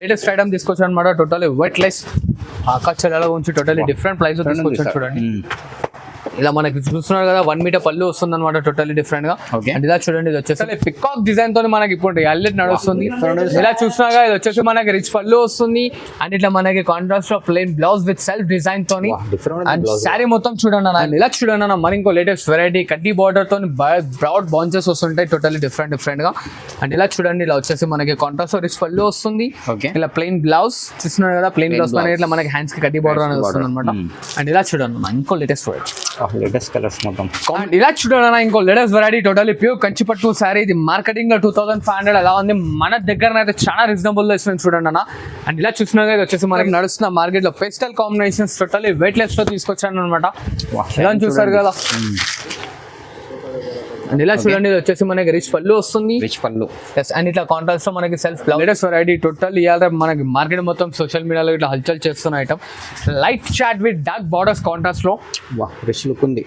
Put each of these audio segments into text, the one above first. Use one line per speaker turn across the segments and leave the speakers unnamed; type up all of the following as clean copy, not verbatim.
Latest item తీసుకొచ్చాను అనమాట. Totally wet less ఆకాశాల గురించి టోటల్లీ డిఫరెంట్ ప్రైస్ తీసుకొచ్చాను చూడండి. ఇలా మనకి చూస్తున్నారు కదా 1 మీటర్ పళ్ళు వస్తుంది అనమాట. టోటల్లీ డిఫరెంట్ గా. అండ్ ఇలా చూడండి, ఇది వచ్చేసి పికాక్ డిజైన్ తో మనకి ఇప్పుడు హైలైట్ నడుస్తుంది. ఇలా చూసినాగా ఇది వచ్చేసి మనకి రిచ్ పళ్ళు వస్తుంది. అండ్ ఇట్లా మనకి కాంట్రాస్ట్ లో plain blouse with self design తోని అండ్ శారీ మొత్తం చూడండి అన్న. ఇలా చూడండి అన్న, మరి ఇంకో లేటెస్ట్ వెరైటీ కడ్డీ బార్డర్ తో బ్రౌడ్ బాంచెస్ వస్తుంటాయి. టోటల్లీ డిఫరెంట్ గా. అండ్ ఇలా చూడండి, ఇలా వచ్చేసి మనకి కాంట్రాస్ట్ రిచ్ పళ్ళు వస్తుంది. ఇలా ప్లెయిన్ బ్లౌజ్ చూస్తున్నారు కదా, ప్లెయిన్ బ్లౌజ్ మనకి ఇట్లా మనకి హ్యాండ్స్ కి కడ్డీ బార్డర్ అనేది వస్తుంది అనమాట. అండ్ ఇలా చూడండి అన్న, ఇంకో లేటెస్ట్ వెరైటీ
కలర్స్ మొత్తం.
ఇలా చూడాలన్నా ఇంకో లేటెస్ట్ వెరైటీ టోటల్లీ ప్యూర్ కంచిపట్టు శారీ. ఇది మార్కెటింగ్ లో 2500 అలా ఉంది. మన దగ్గర అయితే చాలా రీజనబుల్ లో ఇస్తుంది చూడండి అన్న. అండ్ ఇలా చూసినా ఇది వచ్చేసి మనకి నడుస్తున్న మార్కెట్ లో pastel combinations totally weight less లో తీసుకొచ్చాను అనమాట. ఇలా చూసారు కదా. అండ్ ఇలా చూడండి, ఇది వచ్చేసి మనకి రిచ్ పళ్ళు వస్తుంది.
రిచ్ పళ్ళు
అండ్ ఇట్లా కాంట్రాస్ట్ లో మనకి self blouse. Latest variety total ఇవాళ మనకి మార్కెట్ మొత్తం సోషల్ మీడియాలో ఇట్లా హల్చల్ చేస్తున్న item. Light chat with dark borders contrast లో
రిచ్ లుక్ ఉంది.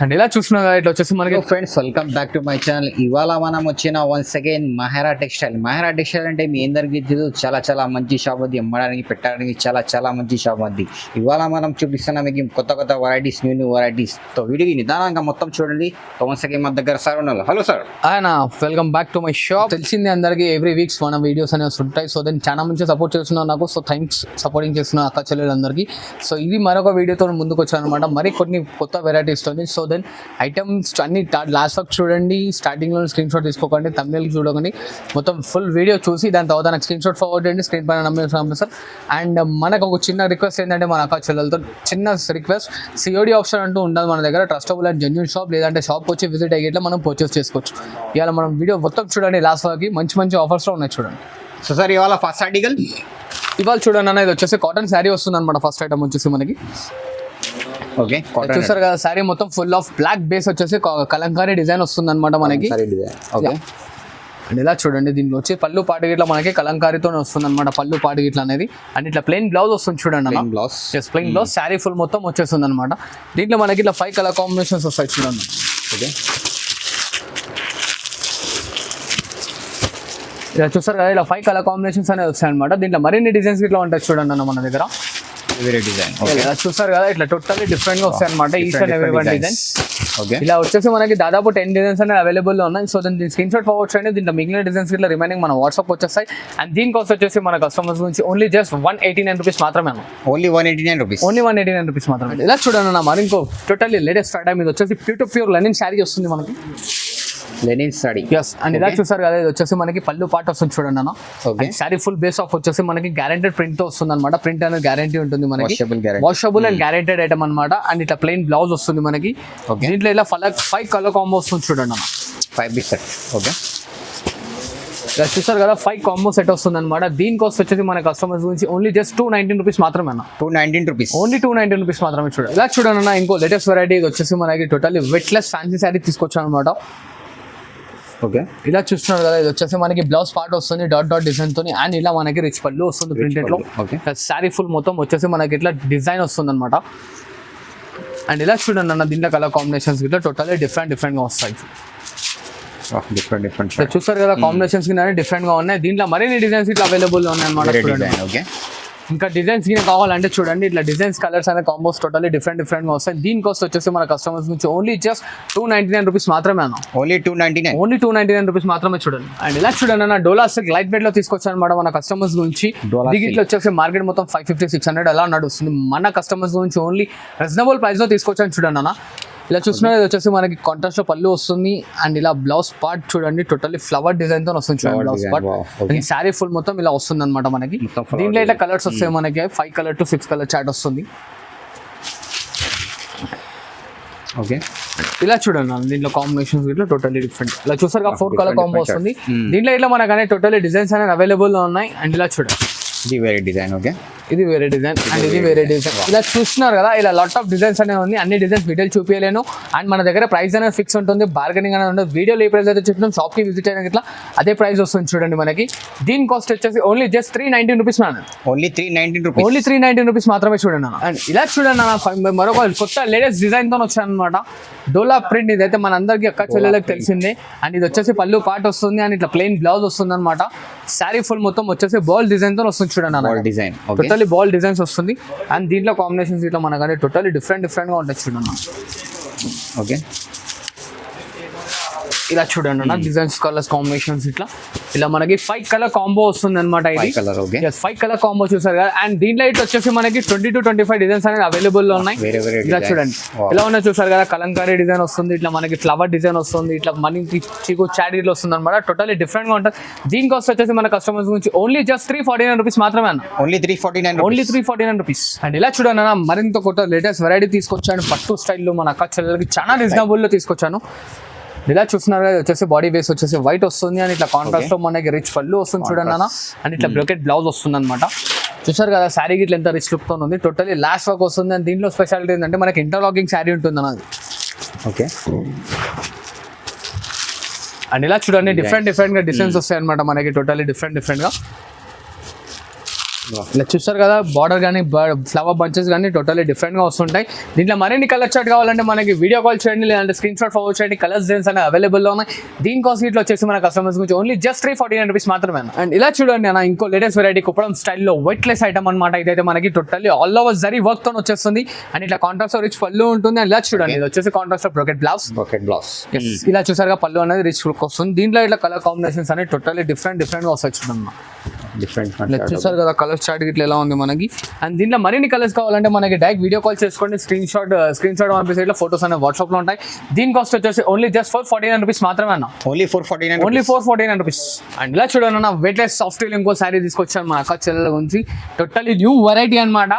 అండ్ ఇలా చూస్తున్నా కదా, ఇట్లా వచ్చేసి మనకి
friends welcome back to my channel. ఇవాళ మనం వచ్చిన once again Mahara textile. Mahara textile అంటే మీ అందరికీ తెలియదు, చాలా మంచి షాప్ అది. అమ్మడానికి పెట్టడానికి చాలా మంచి షాప్ అది. ఇవాళ మనం చూపిస్తున్నా మీకు కొత్త వెరైటీస్, న్యూ వెరైటీస్. తో వీడియోకి నిదానంగా మొత్తం చూడండి. వన్స్ అగైన్ మన దగ్గర సార్ ఉన్నారు. Hello sir.
Welcome back to my shop. తెలిసింది అందరికీ ఎవ్రీ వీక్స్ మన వీడియోస్ అనేవి ఉంటాయి. సో దెన్ చాలా మంచి సపోర్ట్ చేస్తున్నారు నాకు. సో థ్యాంక్స్ సపోర్టింగ్ చేస్తున్న అక్క చెల్లెలందరికీ. సో ఇది మరొక వీడియోతో ముందుకు వచ్చాను అనమాట, మరి కొన్ని కొత్త వెరైటీస్ తోని. సో దెన్ ఐటమ్స్ అన్ని లాస్ట్ వరకు చూడండి. స్టార్టింగ్ లో స్క్రీన్ షాట్ తీసుకోకండి, thumbnail చూడకండి, మొత్తం ఫుల్ వీడియో చూసి దాని తర్వాత నాకు స్క్రీన్ షాట్ ఫార్వర్డ్ చేయండి. స్క్రీన్ పైన నంబర్ సార్. అండ్ మనకు ఒక చిన్న రిక్వెస్ట్ ఏంటంటే, మన అక్క చెల్లెలతో చిన్న రిక్వెస్ట్, సిఓడి ఆప్షన్ అంటూ ఉంటుంది మన దగ్గర. ట్రస్టబుల్ అండ్ జెన్యూన్ షాప్, లేదంటే షాప్ వచ్చి విజిట్ అయ్యేట్లా మనం పర్చేస్ చేసుకోవచ్చు. ఇవాళ మనం వీడియో మొత్తం చూడండి లాస్ట్ వరకు. మంచి ఆఫర్స్ లో ఉన్నాయి చూడండి.
సో సార్ ఇవాళ ఫస్ట్ ఆర్టికల్
ఇవాళ చూడండి అన్న, ఇది వచ్చేసి కాటన్ శారీ వస్తుంది అనమాట. ఫస్ట్ ఐటమ్ వచ్చేసి మనకి చూసారు కదా, శారీ మొత్తం ఫుల్ ఆఫ్ బ్లాక్ బేస్ వచ్చేసి కలంకారీ డిజైన్ వస్తుంది అనమాట మనకి. అండ్ ఇలా చూడండి, దీంట్లో వచ్చి పళ్ళు పాటు గిట్లా మనకి కలంకారీతోనే వస్తుంది అనమాట. పళ్ళు పాటు గిట్లా అనేది. అండ్ ఇట్లా ప్లెయిన్ బ్లౌజ్ వస్తుంది చూడండి అన్న. ప్లెయిన్ బ్లౌజ్ శారీ ఫుల్ మొత్తం వచ్చేస్తుంది అనమాట. దీంట్లో మనకి ఇట్లా 5 కలర్ కాంబినేషన్స్ వస్తాయి చూడండి. ఇలా చూస్తారు కదా, ఇలా 5 కలర్ కాంబినేషన్స్ అనేవి వస్తాయి అనమాట. దీంట్లో మరిన్ని డిజైన్స్ ఇట్లా ఉంటాయి చూడండి అన్న మన దగ్గర.
డిజైన్
ఇలా చూస్తారు కదా, ఇట్లా టోటల్లీ డిఫరెంట్ గా వస్తాయి అనమాట. Each and every one designs. ఇలా వచ్చేసి మనకి దాదాపు 10 డిజైన్స్ అనేవి అవైలబుల్ లో ఉన్నాయి. సో దీన్ని స్క్రీన్ షాట్ ఫార్వర్డ్ చేయండి. దీంట్లో మిగిలిన డిజైన్స్ ఇట్లా రిమైనింగ్ మన వాట్సాప్ వచ్చేస్తాయి. అండ్ దీని కాస్ట్ వచ్చేసి మన కస్టమర్స్ నుంచి ఓన్లీ జస్ట్ 189 రూపీస్ మాత్రమే.
Only 189 rupees.
ఓన్లీ 189 రూపీస్ మాత్రమే. ఇలా చూడండి అన్న, మరి ఇంకో టోటల్లీ లేటెస్ట్ ఐటమ్. ఇది వచ్చేసి ప్యూర్ లెనిన్ శారీ వస్తుంది మనకి.
Lenin sorry.
ఎస్. అండ్ ఇలా చూసారు కదా, ఇది వచ్చేసి మనకి పళ్ళు పాట వస్తుంది చూడండి అన్న. శారీ ఫుల్ బేస్ ఆఫ్ వచ్చేసి మనకి గ్యారెంటెడ్ ప్రింట్ తో వస్తుంది అనమాట. ప్రింట్ అనేది గ్యారెంటీ ఉంటుంది మనకి, వాషబుల్ అండ్ గ్యారెంటెడ్ ఐటమ్ అనమాట. అండ్ ఇట్లా ప్లెయిన్ బ్లౌజ్ వస్తుంది మనకి. దీంట్లో ఇలా 5 కలర్ కాంబో వస్తుంది చూడండి అన్న.
5 బిగ్ సెట్. ఓకే,
ఇలా చూసారు కదా, 5 కాంబో సెట్ వస్తుంది అనమాట. దీని కాస్ట్ వచ్చేసి మన కస్టమర్స్ గురించి ఓన్లీ జస్ట్ 219 రూపీస్ మాత్రమే అన్న.
219 రూపీస్.
ఓన్లీ 219 రూపీస్ మాత్రమే చూడండి. ఇలా చూడండి అన్న, ఇంకో లేటెస్ట్ వెరైటీ. ఇది వచ్చేసి మనకి టోటల్లీ వెట్లెస్ ఫ్యాన్సీ శారీ తీసుకొచ్చాను అనమాట.
ఓకే,
ఇలా చూస్తున్నారు కదా, ఇది వచ్చేసి మనకి బ్లౌజ్ పార్ట్ వస్తుంది డాట్ డిజైన్ తోని. అండ్ ఇలా మనకి రిచ్ పళ్ళు వస్తుంది ప్రింటెడ్ లో. శారీ ఫుల్ మొత్తం వచ్చేసి మనకి ఇట్లా డిజైన్ వస్తుంది అనమాట. అండ్ ఇలా చూడండి అన్న, దీంట్లో కలర్ కాంబినేషన్స్ ఇట్లా టోటల్లీ డిఫరెంట్ గా వస్తాయి.
డిఫరెంట్
చూస్తారు కదా, కాంబినేషన్స్ డిఫరెంట్ గా ఉన్నాయి. దీంట్లో మరిన్ని డిజైన్స్ ఇట్లా అవైలబుల్ ఉన్నాయి అనమాట.
ఓకే,
ఇంకా డిజైన్స్ కి కావాలంటే చూడండి, ఇట్లా డిజైన్స్ కలర్స్ అనే కాంబోస్ టోటల్లీ డిఫరెంట్ గా వస్తాయి. దీని కాస్ట్ వచ్చేసి మన కస్టమర్స్ నుంచి ఓన్లీ జస్ట్ 299 రూపీస్ మాత్రమే అన్న.
ఓన్లీ 299
రూపీస్ మాత్రమే చూడండి. అండ్ ఇలా చూడండి అన్న, డోలా సిల్క్ లైట్ వెయిట్ లో తీసుకొచ్చాను అనమాట మన కస్టమర్స్ గురించి. దీంట్లో వచ్చేసి మార్కెట్ మొత్తం 550-600 అలా నడుస్తుంది. మన కస్టమర్స్ గురించి ఓన్లీ రీజనబుల్ ప్రైస్ లో తీసుకొచ్చాను చూడండి అన్న. ఇలా చూస్తున్నా, ఇది వచ్చేసి మనకి కాంట్రాస్ట్ లో పళ్ళు వస్తుంది. అండ్ ఇలా బ్లౌజ్ పార్ట్ చూడండి, టోటల్లీ ఫ్లవర్ డిజైన్ తో వస్తుంది చూడండి బ్లౌజ్ పార్ట్. శారీ ఫుల్ మొత్తం ఇలా వస్తుంది అనమాట మనకి. దీంట్లో ఇట్లా కలర్స్ వస్తాయి మనకి 5 కలర్ టు 6 కలర్ చాట్ వస్తుంది.
ఓకే,
ఇలా చూడండి, దీంట్లో కాంబినేషన్స్ ఇట్లా టోటల్లీ డిఫరెంట్. ఇలా చూసారు 4 కలర్ కాంబో వస్తుంది. దీంట్లో ఇట్లా మనకు టోటల్లీ డిజైన్స్ అనేది అవైలబుల్ లో ఉన్నాయి. అండ్ ఇలా చూడండి,
ఇది వేరే డిజైన్. ఓకే,
ఇది వేరే డిజైన్ అండ్ ఇది వేరే డిజైన్. ఇలా చూస్తున్నారు కదా, ఇలా లాట్ ఆఫ్ డిజైన్స్ అనేవి ఉంది. అన్ని డిజైన్స్ వీడియోలు చూపించలేను. అండ్ మన దగ్గర ప్రైస్ అనేది ఫిక్స్ ఉంటుంది, బార్గెనింగ్ అనేది ఉంటుంది. వీడియోలో ఏ ప్రైస్ అయితే చెప్తున్నాం, షాప్కి విజిట్ అయినా ఇట్లా అదే ప్రైస్ వస్తుంది చూడండి మనకి. దీని కాస్ట్ వచ్చేసి only just 319 rupees madam.
Only 319 rupees.
Only 319 rupees మాత్రమే చూడండి అన్న. అండ్ ఇలా చూడండి అన్న, మరొక కొత్త లేటెస్ట్ డిజైన్ తో వచ్చానమాట. డోలా ప్రింట్, ఇదైతే మన అందరికి అక్క చెల్లెలకు తెలిసిందే. అండ్ ఇది వచ్చేసి పళ్ళు పార్ట్ వస్తుంది అండ్ ఇట్లా ప్లెయిన్ బ్లౌజ్ వస్తుంది అనమాట. శారీ ఫుల్ మొత్తం వచ్చేసి బాల్ డిజైన్ తో వస్తుంది చూడండి అన్న.
డిజైన్
టోటల్లీ బాల్ డిజైన్స్ వస్తుంది. అండ్ దీంట్లో కాంబినేషన్స్ ఇట్లా మనకంటే టోటల్లీ డిఫరెంట్ గా ఉంటుంది చూడండి.
ఓకే,
ఇలా చూడండి అన్న, డిజైన్స్ కలర్స్ కాంబినేషన్స్ ఇట్లా ఇలా మనకి 5 కలర్ కాంబో వస్తుంది అనమాట. ఇది 5 కలర్ కాంబో చూసారు కదా. అండ్ దీంట్లో ఇటు వచ్చేసి మనకి 20 to 25 డిజైన్స్ అనేది అవైలబుల్ లో ఉన్నాయి. ఇలా చూడండి ఇలా ఉన్నాయి చూసారు కదా. కలంకారీ డిజైన్ వస్తుంది, ఇట్లా మనకి ఫ్లవర్ డిజైన్ వస్తుంది, ఇట్లా మనకి చీకు చాడీలో వస్తుంది అనమాట. టోటల్లీ డిఫరెంట్ గా ఉంటుంది. దీని కాస్ట్ వచ్చేసి మన కస్టమర్స్ గురించి ఓన్లీ జస్ట్ 349 రూపీస్ మాత్రమే అన్న.
Only 349
rupees. అండ్ ఇలా చూడండి అన్న, మరింత కొత్త లేటెస్ట్ వెరైటీ తీసుకొచ్చాను. పట్టు స్టైల్లో మన అక్క చెల్లెలకి చాలా రీజనబుల్ లో తీసుకొచ్చాను. ఇలా చూస్తున్నారు కదా, వచ్చేసి బాడీ బేస్ వచ్చేసి వైట్ వస్తుంది అండ్ ఇట్లా కాంట్రాస్ట్ లో మనకి రిచ్ పళ్ళు వస్తుంది చూడండి అన్న. అండ్ ఇట్లా బ్రోకెట్ బ్లౌజ్ వస్తుంది అనమాట. చూసారు కదా, శారీ గిట్ల ఎంత రిచ్ లుక్ తో ఉంది. టోటల్లీ లాస్ట్ వర్క్ వస్తుంది. అండ్ దీంట్లో స్పెషాలిటీ ఏంటంటే మనకి ఇంటర్లాకింగ్ శారీ ఉంటుంది అన్నది.
ఓకే,
అండ్ ఇలా చూడండి డిఫరెంట్ గా డిజైన్స్ వస్తాయి అనమాట మనకి. టోటల్లీ డిఫరెంట్ గా ఇలా చూస్తారు కదా, బార్డర్ కానీ ఫ్లవర్ బంచెస్ కానీ టోటల్లీ డిఫరెంట్ గా వస్తుంటాయి. దీంట్లో మరిన్ని కలర్ చార్ట్ కావాలంటే మనకి వీడియో కాల్ చేయండి, లేదంటే స్క్రీన్ షాట్ ఫార్వర్డ్ చేయండి. కలర్స్ డిజైన్స్ అనేవి అవైలబుల్ లో ఉన్నాయి. దీని కాస్ట్ ఇట్లా వచ్చేసి మన కస్టమర్స్ గురించి ఓన్లీ జస్ట్ 349 రూపీస్ మాత్రమే. అండ్ ఇలా చూడండి అన్న, ఇంకో లేటెస్ట్ వెరైటీ కుప్పడం స్టైల్లో వెయిట్ లెస్ ఐటమ్ అనమాట. ఇదైతే మనకి totally all over zari work తో వచ్చేస్తుంది. అండ్ ఇట్లా కాంట్రాస్ట్ రిచ్ పళ్ళు ఉంటుంది. అండ్ ఇలా చూడండి, ఇది వచ్చేసి కాంట్రాస్ట్ బ్రోకెట్ బ్లౌజ్. ఇలా చూసారుగా, పళ్ళు అనేది రిచ్ లుక్ వస్తుంది. దీంట్లో ఇట్లా కలర్ కాంబినేషన్స్ అనేవి టోటల్లీ డిఫరెంట్ గా వస్తాయి చూడండి. చూసారు కదా కలర్ చార్ట్ ఇట్లా ఎలా ఉంది మనకి. అండ్ దీంట్లో మరిన్ని కలర్స్ కావాలంటే మనకి డైరెక్ట్ వీడియో కాల్ చేసుకోండి, స్క్రీన్ షాట్ పంపిస్తే ఇట్లా ఫోటోస్ అనేవి వాట్సాప్ లో ఉంటాయి. దీని కాస్ట్ వచ్చేసి ఓన్లీ జస్ట్ 449 రూపీస్ మాత్రమే అన్న. Only 449 rupees. అండ్ ఇలా చూడండి అన్న, వెయిట్ లెస్ సాఫ్ట్ ఇంకో శారీ తీసుకొచ్చాను మన అక్క చెల్లెల గురించి. టోటల్లీ న్యూ వెరైటీ అనమాట.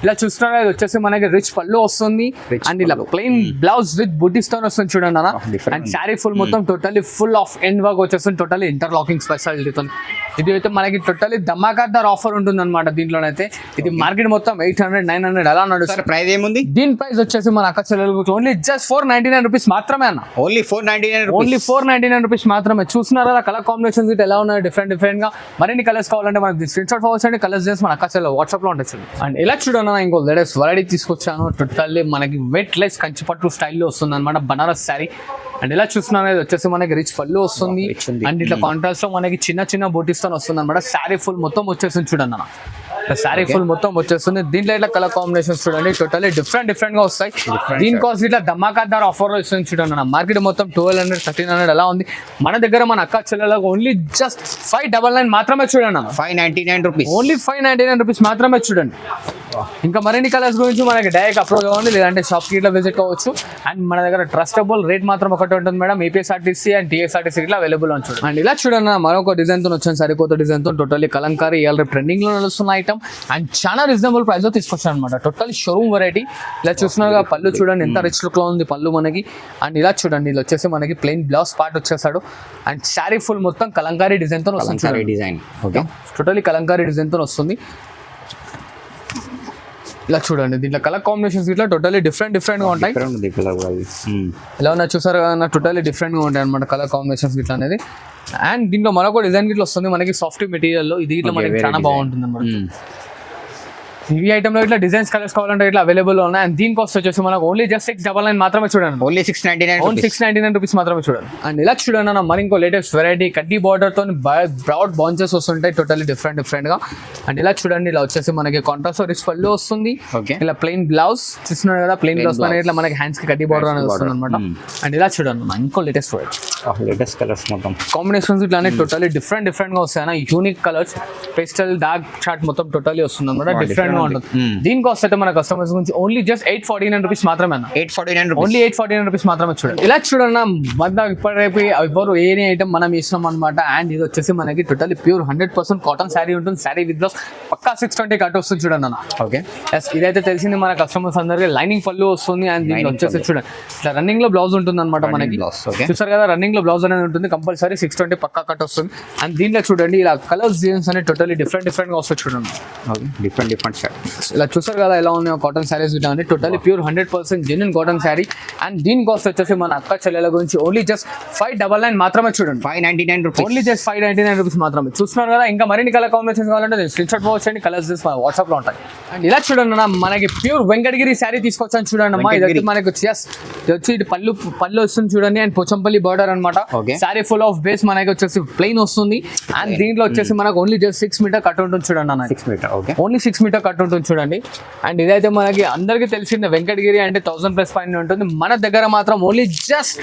ఇలా చూస్తున్నారు, ఇది వచ్చేసి మనకి రిచ్ పళ్ళు వస్తుంది అండ్ ఇలా ప్లెయిన్ బ్లౌజ్ విత్ బుటీస్ తో వస్తుంది చూడండి అన్న. అండ్ శారీ ఫుల్ మొత్తం totally full of end work వచ్చేస్తుంది. టోటల్లీ ఇంటర్లాకింగ్ స్పెషాలిటీతో ఇది అయితే మనకి టోటల్లీ ధమాకాదార్ ఆఫర్ ఉంటుంది అనమాట. దీంట్లోనైతే ఇది మార్కెట్ మొత్తం 800-900 అలా నడుస్తుంది.
ప్రైస్ ఏముంది?
దీని ప్రైస్ వచ్చేసి మన అక్క చెల్లెలకు ఓన్లీ జస్ట్ 499 రూపీస్ మాత్రమే అన్న.
ఓన్లీ 499
రూపీస్ మాత్రమే. చూస్తున్నారు కదా కలర్ కాంబినేషన్స్ ఎలా ఉన్నాయి డిఫరెంట్ గా. మరిన్ని కలర్స్ కావాలంటే మనకి స్క్రీన్ షాట్ ఫార్వర్డ్ చేయండి. కలర్స్ చేసి మన అక్క చెల్లెలు వాట్సాప్ లో ఉంటాయి. అండ్ ఇలా చూడండి ఇంకో లేటెస్ట్ వెరైటీ తీసుకొచ్చాను. టోటల్లీ మనకి వెయిట్ లెస్ కంచిపట్టు స్టైల్లో వస్తుంది అనమాట, బనారస్ శారీ. అండ్ ఇలా చూస్తున్నాను, ఇది వచ్చేసి మనకి రిచ్ పళ్ళు వస్తుంది అండ్ ఇట్లా కాంట్రాస్ట్ లో మనకి చిన్న బూటీస్ తో వస్తుంది అనమాట. శారీ ఫుల్ మొత్తం వచ్చేస్తుంది చూడండి అన్న. శారీ ఫుల్ మొత్తం వచ్చేస్తుంది. దీంట్లో ఇట్లా కలర్ కాంబినేషన్స్ చూడండి టోటల్లీ డిఫరెంట్ గా వస్తాయి. దీని కాస్ట్ ఇట్లా ధమాకాదార్ ఆఫర్ లో ఇస్తుంది చూడండి అన్న. మార్కెట్ మొత్తం 1200-1300 అలా ఉంది. మన దగ్గర మన అక్క చెల్లెలకు ఓన్లీ జస్ట్ 599 మాత్రమే చూడండి అన్న.
599 రూపీస్.
ఓన్లీ 599 రూపీస్ మాత్రమే చూడండి. ఇంకా మరిన్ని కలర్స్ గురించి మనకి డైరెక్ట్ అప్రోచ్ అవ్వండి, లేదంటే షాప్ కి ఇట్లా విజిట్ కావచ్చు. అండ్ మన దగ్గర ట్రస్టబుల్ రేట్ మాత్రం ఒకటి ఉంటుంది మేడం. ఏపీఎస్ఆర్టీసీ అండ్ టీఎస్ఆర్టీసీ ఇట్లా అవైలబుల్ అని చూడండి. అండ్ ఇలా చూడండి మరొక డిజైన్ తో వచ్చాను, సరికొత్త డిజైన్ తో. టోటల్లీ కలంకారీ ఇవాళ ట్రెండింగ్ లో నడుస్తున్న ఐటమ్ అండ్ చాలా రీజనబుల్ ప్రైస్ లో తీసుకొచ్చాను అనమాట. Totally showroom variety. ఇలా చూస్తున్నారు పళ్ళు చూడండి ఎంత రిచ్ లుక్ లో ఉంది పళ్ళు మనకి. అండ్ ఇలా చూడండి, ఇది వచ్చేసి మనకి ప్లెయిన్ బ్లౌజ్ పార్ట్ వచ్చేసాడు. అండ్ శారీ ఫుల్ మొత్తం కలంకారీ డిజైన్ తో వస్తుంది. టోటల్లీ కలంకారీ డిజైన్ తో వస్తుంది. ఇలా చూడండి, దీంట్లో కలర్ కాంబినేషన్స్ ఇట్లా టోటల్లీ డిఫరెంట్ గా ఉంటాయి. ఎలా ఉన్నా చూసారు కదా, టోటల్లీ డిఫరెంట్ గా ఉంటాయి అనమాట కలర్ కాంబినేషన్స్ ఇట్లా అనేది. అండ్ దీంట్లో మరొక డిజైన్ గిట్లా వస్తుంది మనకి సాఫ్ట్ మెటీరియల్ లో. ఇది ఇట్లా మనకి చాలా బాగుంటుంది అనమాట. ఈ ఐటమ్ లో ఇట్లా డిజైన్స్ కలర్స్ కావాలంటే ఇట్లా అవైలబుల్ ఉన్నాయి. అండ్ దీని కాస్ట్ వచ్చేసి మనకు ఓన్లీ జస్ట్ 699 మాత్రమే చూడండి.
ఓన్లీ 699
రూపీస్ మాత్రమే చూడండి. అండ్ ఇలా చూడండి అన్న, మరి ఇంకో లేటెస్ట్ వెరైటీ కడ్డీ బార్డర్ తో బ్రాడ్ బాంచెస్ వస్తుంటాయి టోటల్లీ డిఫరెంట్ గా. అండ్ ఇలా చూడండి, ఇలా వచ్చేసి మనకి కాంట్రాస్ట్ రిచ్ పళ్ళు వస్తుంది. ఇలా ప్లెయిన్ బ్లౌజ్ చూస్తున్నారు కదా, ప్లెయిన్ బ్లౌజ్ పైన ఇట్లా మనకి హ్యాండ్స్ కి కడ్డీ బార్డర్ అనేది వస్తుంది అనమాట. అండ్ ఇలా చూడండి ఇంకో లేటెస్ట్
కలర్స్ మొత్తం
కాంబినేషన్స్ ఇట్లా డిఫరెంట్ గా వస్తాయి. Unique colours, pastel dark chart మొత్తం టోటల్లీ వస్తుంది అనమాట. డిఫరెంట్ డిఫరెంట్ గా ఉంటుంది. దీని కాస్ట్ అయితే మన కస్టమర్స్ గురించి ఓన్లీ జస్ట్ 849 రూపీస్ మాత్రమే అన్న.
849
ఓన్లీ 849 రూపీస్ మాత్రమే. చూడండి ఇలా చూడన్న మన ఇప్పటివైపు ఎవరు ఏని ఐటమ్ మనం ఇస్తున్నాం అనమాట. అండ్ ఇది వచ్చేసి మనకి టోటల్లీ ప్యూర్ 100% కాటన్ శారీ ఉంటుంది. శారీ విత్ బ్లౌజ్ పక్కా 620 కట్ వస్తుంది చూడండి అన్న.
ఓకే
ఇదైతే తెలిసింది మన కస్టమర్స్ అందరికి. లైనింగ్ పళ్ళు వస్తుంది అండ్ దీనికి వచ్చేసి చూడండి ఇట్లా రన్నింగ్ లో బ్లౌజ్ ఉంటుంది అనమాట మనకి. చూసారు కదా రన్నింగ్ లో బ్లౌజ్ అనేది ఉంటుంది కంపల్సరీ 620 పక్కా కట్ వస్తుంది. అండ్ దీంట్లో చూడండి ఇలా కలర్స్ డిజైన్స్ అనేది టోటల్లీ డిఫరెంట్ గా వస్తుంది చూడండి.
డిఫరెంట్ షర్ట్
ఇలా చూసారు కదా ఎలా ఉన్నాయి కాటన్ శారీస్ అంటే totally pure 100% genuine cotton sari. And దీని కాస్ట్ వచ్చేసి మన అక్క చెల్లెల గురించి ఓన్లీ జస్ట్ 599 మాత్రమే చూడండి.
599 రూపీస్
ఓన్లీ జస్ట్ 599 రూపీస్ మాత్రమే. చూస్తున్నారు కదా. ఇంకా మరిన్ని కలర్ కాంబినేషన్స్ కావాలంటే స్క్రీన్ షాట్ పోవచ్చండి. కలర్స్ వాట్సాప్ లో ఉంటాయి. అండ్ ఇలా చూడండి అన్న మనకి ప్యూర్ వెంకటగిరి శారీ తీసుకొచ్చాను చూడండి అమ్మా. ఇది మనకి వచ్చి ఇటు పళ్ళు వస్తుంది చూడండి. అండ్ పోచంపల్లి బార్డర్ అనమాట. శారీ ఫుల్ ఆఫ్ బేస్ మనకి వచ్చేసి ప్లెయిన్ వస్తుంది. అండ్ దీంట్లో వచ్చేసి మనకు ఓన్లీ జస్ట్ 6 మీటర్ కట్ ఉంటుంది చూడండి అన్న.
6 మీటర్
ఓన్లీ 6 మీటర్ కట్ ఉంటుంది చూడండి. అండ్ ఇదైతే మనకి అందరికి తెలిసిందే వెంకటగిరి అంటే 1000+ పైన ఉంటుంది. మన దగ్గర మాత్రం ఓన్లీ జస్ట్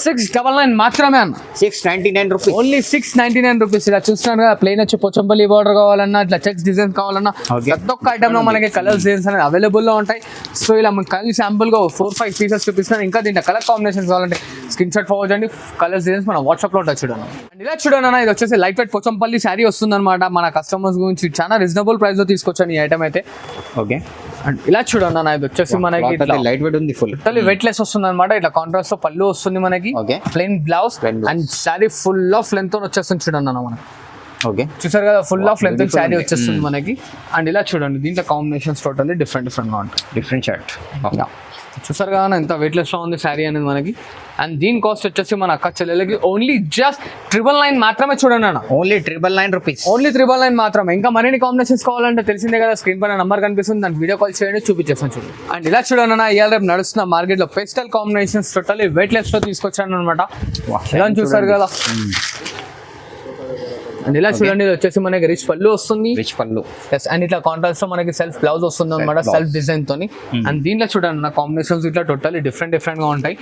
699 మాత్రమే అన్న.
699 రూపీస్ ఓన్లీ
699 రూపీస్. ఇలా చూస్తున్నారు కదా ప్లెయిన్ వచ్చి పోచంపల్లి బార్డర్ కావాలన్నా ఇట్లా చెక్స్ డిజైన్ కావాలన్నా ప్రతి ఒక్క ఐటమ్ లో మనకి కలర్ డిజైన్స్ అనేది అవైలబుల్ లో ఉంటాయి. సో ఇలా మనకి కలిసి శాంపుల్ గా 4-5 పీసెస్ చూపిస్తాను. ఇంకా దీంట్లో కలర్ కాంబినేషన్స్ కావాలంటే స్క్రీన్ షాట్ ఫార్వర్డ్ చేయండి. కలర్ డిజైన్స్ మన వాట్సాప్ లో ఉంటాయి చూడండి. అండ్ ఇలా చూడండి అన్న ఇది వచ్చేసి లైట్ వెయిట్ పోచంపల్లి శారీ వస్తుంది అనమాట. మన కస్టమర్స్ గురించి చాలా రీజనబుల్ ప్రైస్ లో తీసుకొచ్చాను ఈ ఐటమ్ అయితే.
ఓకే
అండ్ ఇలా చూడండి అన్న ఇది వచ్చేసి మనకి
లైట్ వెయిట్ ఉంది. ఫుల్
వెయిట్ లెస్ వస్తుంది అనమాట. ఇట్లా కాంట్రాస్ట్ తో పళ్ళు వస్తుంది మనకి. Plain blouse and sari full of length తో వచ్చేస్తుంది చూడండి అన్న మనకి.
ఓకే
చూసారు కదా ఫుల్ ఆఫ్ లెంత్ శారీ వచ్చేస్తుంది మనకి. అండ్ ఇలా చూడండి దీంట్లో కాంబినేషన్స్ టోటల్లీ డిఫరెంట్ గా ఉంటాయి.
డిఫరెంట్ షర్ట్
చూసారు కదా ఎంత వెయిట్ లెస్ లో ఉంది శారీ అనేది మనకి. అండ్ దీని కాస్ట్ వచ్చేసి మన అక్క చెల్లెలకి ఓన్లీ జస్ట్ 999 మాత్రమే చూడండి అన్న.
ఓన్లీ 999 రూపీస్
ఓన్లీ 999 మాత్రమే. ఇంకా మరిన్ని కాంబినేషన్స్ కావాలంటే తెలిసిందే కదా స్క్రీన్ పైన నంబర్ కనిపిస్తుంది. దానికి వీడియో కాల్ చేయండి చూపించేస్తాను చూడండి. అండ్ ఇలా చూడండి అన్న ఇవాళ రేపు నడుస్తున్న మార్కెట్ లో pastel combinations totally weight less లో తీసుకొచ్చాను అనమాట. ఇలా చూసారు కదా. అండ్ ఇలా చూడండి ఇది వచ్చేసి మనకి రిచ్ పళ్ళు వస్తుంది. అండ్ ఇట్లా కాంట్రాస్ట్ తో మనకి సెల్ఫ్ బ్లౌజ్ వస్తుంది అనమాట సెల్ఫ్ డిజైన్ తోని. అండ్ దీంట్లో చూడండి నా కాంబినేషన్స్ ఇట్లా టోటల్లీ డిఫరెంట్ గా ఉంటాయి.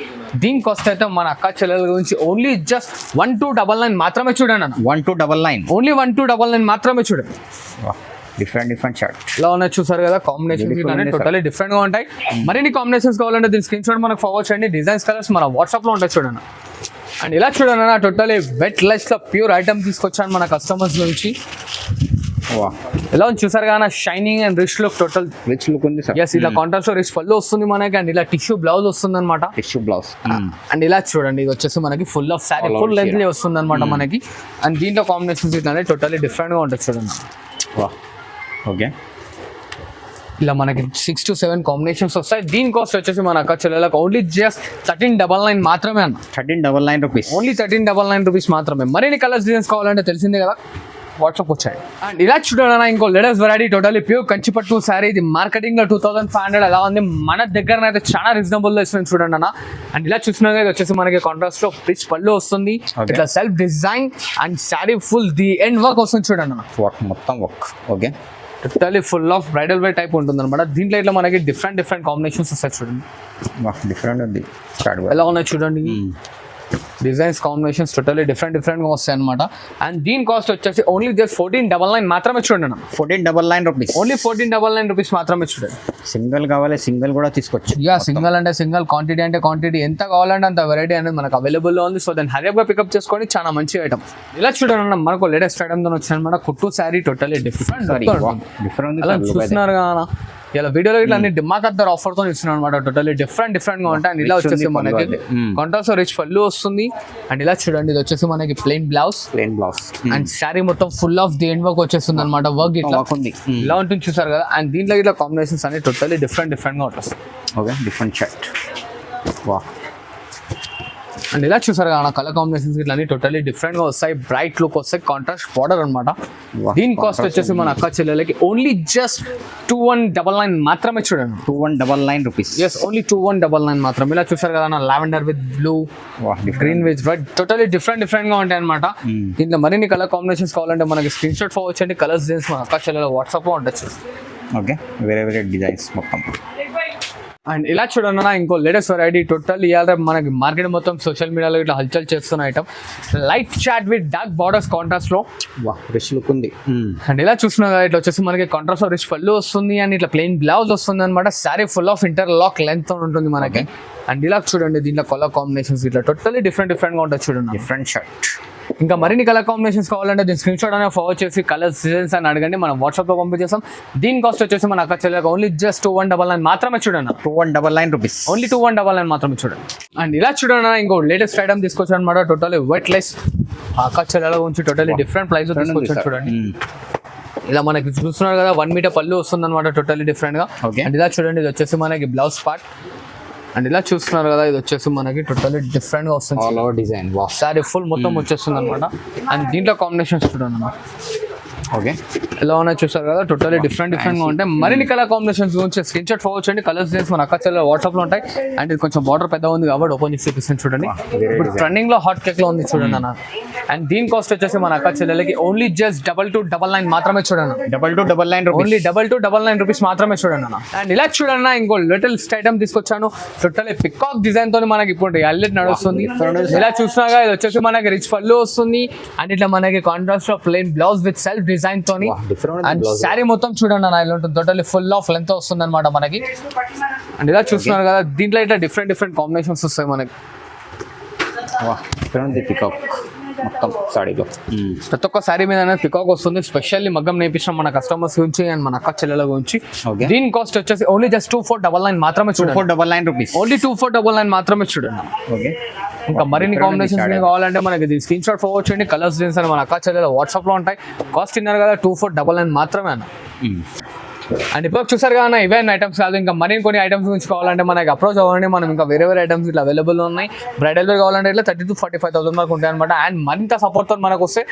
దీని కాస్ట్ అయితే మన అక్క చెల్లెల గురించి ఓన్లీ జస్ట్ 1299 మాత్రమే చూడండి అన్న.
1299 ఓన్లీ
1299 మాత్రమే చూడండి.
డిఫరెంట్ షర్ట్
ఇలా ఉన్నాయి చూసారు కదా కాంబినేషన్ టోటల్లీ డిఫరెంట్ గా ఉంటాయి. మరిన్ని కాంబినేషన్స్ కావాలంటే దీని స్క్రీన్ షాట్ మనకు ఫార్వర్డ్ చేయండి. డిజైన్స్ కలర్స్ మన వాట్సాప్ లో ఉంటాయి చూడండి. అండ్ ఇలా చూడండి అన్న టోటల్లీ వెట్ లెస్ లో ప్యూర్ ఐటమ్ తీసుకొచ్చాను మన కస్టమర్స్ నుంచి. ఎలా ఉంది చూసారు కదా shining and rich look total
rich look ఉంది సార్.
ఇలా కాంట్రాస్ట్ లో రిచ్ పళ్ళు వస్తుంది మనకి. అండ్ ఇలా టిష్యూ బ్లౌజ్ వస్తుంది అనమాట.
టిష్యూ బ్లౌజ్
అండ్ ఇలా చూడండి ఇది వచ్చేసి మనకి full of sari full length వస్తుంది అనమాట మనకి. అండ్ దీంట్లో కాంబినేషన్స్ ఇట్లానే టోటల్లీ డిఫరెంట్ గా ఉంటుంది చూడండి.
ఓకే
ఇలా మనకి 6 to 7 కాంబినేషన్స్ వస్తాయి. దీని కాస్ట్ వచ్చేసి మన అక్క చెల్లెలకు ఓన్లీ జస్ట్ 1399 మాత్రమే అన్న.
1399 రూపీస్
ఓన్లీ 1399 రూపీస్ మాత్రమే. మరిన్ని కలర్స్ డిజైన్స్ కావాలంటే తెలిసిందే కదా వాట్సాప్ వచ్చాయి. అండ్ ఇలా చూడాలన్నా ఇంకో లేటెస్ట్ వెరైటీ టోటల్లీ ప్యూర్ కంచిపట్టు శారీ. ఇది మార్కెటింగ్ లో 2500 అలా ఉంది. మన దగ్గర అయితే చాలా రీజనబుల్ లో ఇస్తుంది చూడండి అన్న. అండ్ ఇలా చూసినా ఇది వచ్చేసి మనకి కాంట్రాస్ట్ లో రిచ్ పళ్ళు వస్తుంది. ఇట్లా self design and sari full the end work వస్తుంది చూడండి అన్న.
మొత్తం work. Okay
totally full of bridal wear type ఉంటుంది అనమాట. దీంట్లో ఇట్లా మనకి డిఫరెంట్ కాంబినేషన్స్ వస్తాయి చూడండి.
డిఫరెంట్ ఉంది
ఎలా ఉన్నాయి చూడండి. డిజైన్స్ కాంబినేషన్స్ టోటల్లీ డిఫరెంట్ గా వస్తాయి అనమాట. అండ్ దీని కాస్ట్ వచ్చేసి ఓన్లీ జస్ట్ 1499 మాత్రమే చూడండి అన్న.
1499 రూపీస్
ఓన్లీ 1499 రూపీస్ మాత్రమే చూడండి.
సింగిల్ కావాలి సింగిల్ కూడా తీసుకోవచ్చు.
సింగిల్ అంటే సింగిల్, క్వాంటిటీ అంటే క్వాంటిటీ, ఎంత కావాలంటే అంత వెరైటీ అనేది మనకు అవైలబుల్ లో ఉంది. సో దాన్ని హరియప్ గా పికప్ చేసుకొని చాలా మంచి ఐటమ్. ఇలా చూడండి అన్న మనకు లేటెస్ట్ ఐటమ్ తో వచ్చింది అనమాట. కుట్టు శారీ టోటల్లీ డిఫరెంట్ అలా చూస్తున్నారు కదా. ఇలా వీడియోలో ఇట్లా అన్ని డిమాకద్దర్ ఆఫర్ తో ఇస్తున్నాను అనమాట. టోటల్లీ డిఫరెంట్ గా ఉంటాయి. అండ్ ఇలా వచ్చేసి మనకి కాంట్రాస్ట్ రిచ్ పళ్ళు వస్తుంది. అండ్ ఇలా చూడండి ఇది వచ్చేసి మనకి ప్లెయిన్ బ్లౌజ్ అండ్ శారీ మొత్తం full of the end work వచ్చేస్తుంది అనమాట. వర్క్ ఇట్లా ఇలా ఉంటుంది చూసారు కదా. అండ్ దీంట్లో ఇట్లా కాంబినేషన్స్ అనేవి టోటల్లీ డిఫరెంట్ గా ఉంటుంది.
Okay different shirt.
అండ్ ఇలా చూసారు కదా కలర్ కాంబినేషన్స్ ఇట్లా అన్ని టోటల్లీ డిఫరెంట్ గా వస్తాయి. బ్రైట్ లుక్ వస్తాయి. కాంట్రాస్ట్ బార్డర్ అనమాట. దీని కాస్ట్ వచ్చేసి మన అక్క చెల్లెలకి ఓన్లీ జస్ట్ 2199 మాత్రమే చూడండి.
2199 రూపీస్.
ఓన్లీ 2199 మాత్రం. ఇలా చూసారు కదా lavender with blue, green with red totally different గా ఉంటాయి అనమాట. దీంట్లో మరిన్ని కలర్ కాంబినేషన్స్ కావాలంటే మనకి స్క్రీన్ షాట్ ఫార్వర్డ్ చేయండి. కలర్స్ డిజైన్స్ మన అక్క చెల్లెల వాట్సాప్ లో ఉండొచ్చు.
ఓకే వేరే డిజైన్స్ మొత్తం
అండ్ ఇలా చూడన్నా ఇంకో లేటెస్ట్ వెరైటీ టోటల్ ఇవాళ మనకి మార్కెట్ మొత్తం సోషల్ మీడియాలో ఇట్లా హల్చల్ చేస్తున్న item light chat with dark borders contrast లో
రిచ్ లుక్ ఉంది.
అండ్ ఇలా చూస్తున్నా కదా ఇట్లా వచ్చేసి మనకి కాంట్రాస్ట్ రిచ్ పళ్ళు వస్తుంది అండ్ ఇట్లా ప్లెయిన్ బ్లౌజ్ వస్తుంది అనమాట. Sari full of inter lock length ఉంటుంది మనకి. అండ్ ఇలా చూడండి దీంట్లో కలర్ కాంబినేషన్స్ ఇట్లా టోటల్లీ డిఫరెంట్ గా ఉంటుంది చూడండి.
Different shirt.
ఇంకా మరిన్ని కలర్ కాంబినేషన్స్ కావాలంటే దీని స్క్రీన్ షాట్ అనేది ఫార్వర్డ్ చేసి కలర్స్ డిజైన్స్ అని అడగండి, మనం వాట్సాప్లో పంపించేస్తాం. దీని కాస్ట్ వచ్చేసి మన అక్క చెల్లెలకు ఓన్లీ జస్ట్ 2199 మాత్రమే చూడండి.
2199 రూపీస్.
ఓన్లీ 2199 మాత్రమే చూడండి. అండ్ ఇలా చూడండి ఇంకో లేటెస్ట్ ఐటమ్ తీసుకొచ్చాను అనమాట. టోటల్లీ వెయిట్ లెస్ అక్క చెల్లెల గురించి టోటల్లీ డిఫరెంట్ ప్రైస్ తీసుకొచ్చాను చూడండి. ఇలా మనకి చూస్తున్నారు కదా 1 మీటర్ పళ్ళు వస్తుంది అనమాట టోటల్లీ డిఫరెంట్ గా. అండ్ ఇలా చూడండి ఇది వచ్చేసి మనకి బ్లౌజ్ పార్ట్. అండ్ ఇలా చూస్తున్నారు కదా ఇది వచ్చేసి మనకి టోటల్లీ డిఫరెంట్ గా వస్తుంది.
All over design
sorry full మొత్తం వచ్చేస్తుంది అనమాట. అండ్ దీంట్లో కాంబినేషన్స్ చూడండి అన్నమాట.
ఓకే
ఎలా ఉన్నాయి చూస్తారు కదా టోటల్లీ డిఫరెంట్ గా ఉంటాయి. మరిన్ని కలర్ కాంబినేషన్స్ గురించి స్క్రీన్ షాట్ ఫార్వర్డ్ చేయండి. కలర్స్ డిజైన్స్ మన అక్క చెల్లెల వాట్సాప్ లో ఉంటాయి. అండ్ ఇది కొంచెం బార్డర్ పెద్ద ఉంది కాబట్టి ఓపెన్ చేసి చూపిస్తాను చూడండి. ఇప్పుడు ట్రెండింగ్ లో హాట్ కేక్ లో ఉంది చూడండి అన్న. అండ్ దీని కాస్ట్ వచ్చేసి మన అక్క చెల్లెలకి ఓన్లీ జస్ట్ 2299 మాత్రమే చూడండి.
2299
ఓన్లీ 2299 రూపీస్ మాత్రమే చూడండి అన్న. అండ్ ఇలా చూడండి ఇంకో లేటెస్ట్ ఐటమ్ తీసుకొచ్చాను. టోటల్లీ పికాక్ డిజైన్ తో మనకి ఇప్పుడు ఎల్ఎట్ నడుస్తుంది. ఇలా చూసినాగా ఇది వచ్చేసి మనకి రిచ్ పళ్ళు వస్తుంది. అండ్ ఇట్లా మనకి కాంట్రాస్ట్ లో plain blouse with self design తోని. అండ్ శారీ మొత్తం చూడండి అన్న ఇలా ఉంటుంది. టోటల్లీ ఫుల్ ఆఫ్ లెంత్ వస్తుంది అనమాట మనకి. అండ్ ఇలా చూస్తున్నారు కదా దీంట్లో ఇట్లా డిఫరెంట్ కాంబినేషన్స్ వస్తాయి మనకి.
పికాక్ మొత్తం సాడీలో
ప్రతి ఒక్క శారీ మీద అనేది పికాక్ వస్తుంది. స్పెషల్లీ మగ్గం నేర్పించిన మన కస్టమర్స్ గురించి అండ్ మన అక్క చెల్లెల గురించి. దీని కాస్ట్ వచ్చేసి ఓన్లీ జస్ట్ 2499 మాత్రమే చూడండి.
2499 రూపీస్.
ఓన్లీ 2499 మాత్రమే చూడండి.
ఓకే
ఇంకా మరిన్ని కాంబినేషన్స్ కావాలంటే మనకి స్క్రీన్ షాట్ ఫార్వర్డ్ చేయండి. కలర్స్ డిజైన్స్ అని మన అక్క చెల్లెల వాట్సాప్ లో ఉంటాయి. కాస్ట్ తిన్నారు కదా 2499 మాత్రమే అన్న. అండ్ ఇప్పుడు చూసారు కదా ఇవే ఐటమ్స్ కాదు, ఇంకా మరిన్ని కొన్ని ఐటమ్స్ గురించి కావాలంటే మనకి అప్రోచ్ అవ్వండి. మనం ఇంకా వేరే ఐటమ్స్ ఇట్లా అవైలబుల్ ఉన్నాయి. బ్రైడల్ వేర్ కావాలంటే ఇట్లా 30,000 to 45,000 వరకు ఉంటాయి అనమాట. అండ్ మరింత సపోర్ట్తో మనకు వస్తే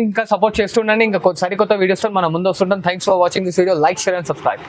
ఇంకా సపోర్ట్ చేస్తుండండి. ఇంకా సరికొత్త వీడియోస్తో మనం ముందు వస్తుంటాం. Thanks for watching this video. Like, share and subscribe.